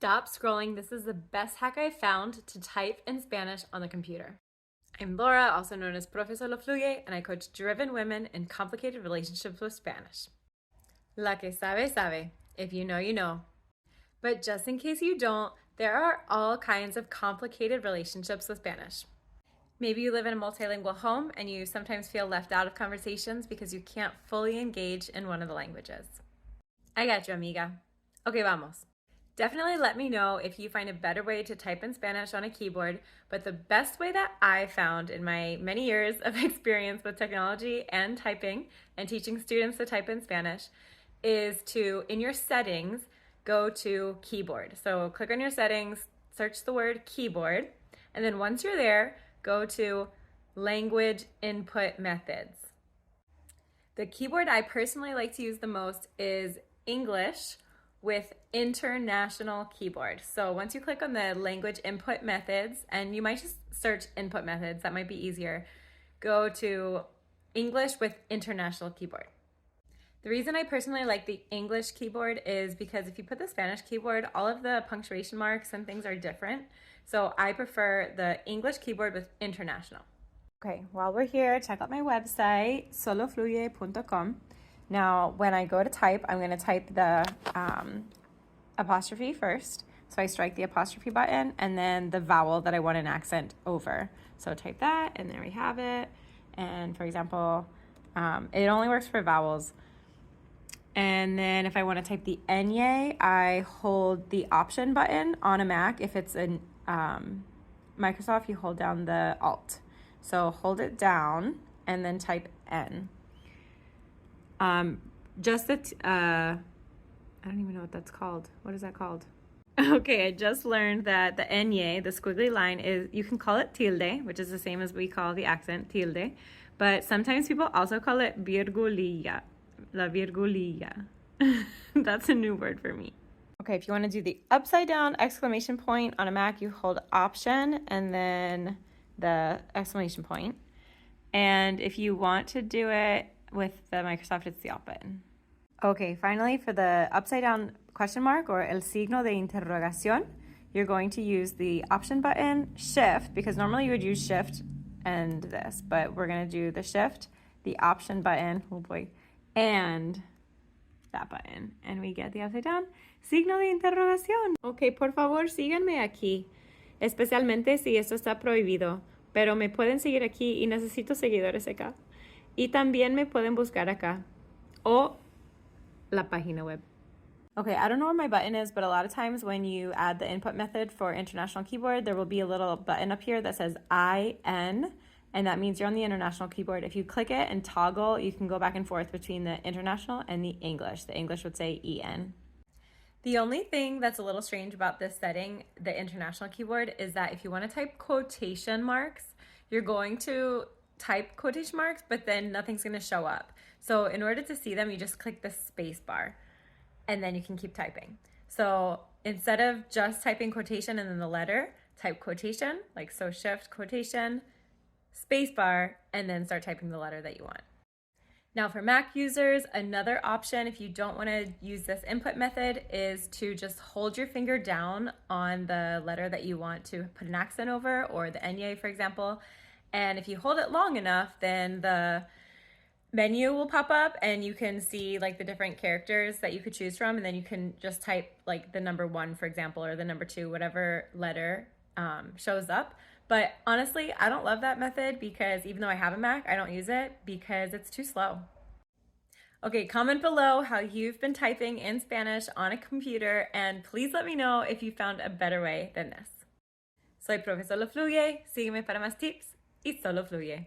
Stop scrolling. This is the best hack I've found to type in Spanish on the computer. I'm Laura, also known as Profe Solo Fluye, and I coach driven women in complicated relationships with Spanish. La que sabe, sabe. If you know, you know. But just in case you don't, there are all kinds of complicated relationships with Spanish. Maybe you live in a multilingual home and you sometimes feel left out of conversations because you can't fully engage in one of the languages. I got you, amiga. Okay, vamos. Definitely let me know if you find a better way to type in Spanish on a keyboard, but the best way that I found in my many years of experience with technology and typing and teaching students to type in Spanish is to, in your settings, go to keyboard. So click on your settings, search the word keyboard, and then once you're there, go to language input methods. The keyboard I personally like to use the most is English with international keyboard. So once you click on the language input methods, and you might just search input methods, that might be easier, go to English with international keyboard. The reason I personally like the English keyboard is because if you put the Spanish keyboard, all of the punctuation marks and things are different. So I prefer the English keyboard with international. Okay, while we're here, check out my website, solofluye.com. Now, when I go to type, I'm going to type the apostrophe first. So I strike the apostrophe button and then the vowel that I want an accent over. So type that, and there we have it. And for example, it only works for vowels. And then if I want to type the Enye, I hold the Option button on a Mac. If it's in Microsoft, you hold down the Alt. So hold it down and then type N. I don't even know what that's called. What is that called? Okay, I just learned that the Enye, the squiggly line, is, you can call it tilde, which is the same as we call the accent, tilde, but sometimes people also call it virgulilla, la virgulilla. That's a new word for me. Okay, if you want to do the upside down exclamation point on a Mac, you hold Option and then the exclamation point. And if you want to do it with the Microsoft, it's the Alt button. Okay, finally, for the upside down question mark or el signo de interrogación, you're going to use the Option button, Shift, because normally you would use Shift and this, but we're going to do the Shift, the Option button, oh boy, and that button, and we get the upside down signo de interrogación. Okay, por favor, síganme aquí, especialmente si esto está prohibido, pero me pueden seguir aquí y necesito seguidores acá. Y también me pueden buscar acá o la página web. Okay, I don't know where my button is, but a lot of times when you add the input method for international keyboard, there will be a little button up here that says IN, and that means you're on the international keyboard. If you click it and toggle, you can go back and forth between the international and the English. The English would say EN. The only thing that's a little strange about this setting, the international keyboard, is that if you want to type quotation marks, you're going to type quotation marks, but then nothing's going to show up. So in order to see them, you just click the space bar and then you can keep typing. So instead of just typing quotation and then the letter, type quotation, like so, Shift, quotation, space bar, and then start typing the letter that you want. Now for Mac users, another option if you don't want to use this input method is to just hold your finger down on the letter that you want to put an accent over, or the Enye, for example. And if you hold it long enough, then the menu will pop up and you can see like the different characters that you could choose from, and then you can just type like the number 1, for example, or the number 2, whatever letter shows up. But honestly, I don't love that method because even though I have a Mac, I don't use it because it's too slow. Okay, comment below how you've been typing in Spanish on a computer, and please let me know if you found a better way than this. Soy Profe Solo Fluye, sígueme para más tips y solo fluye.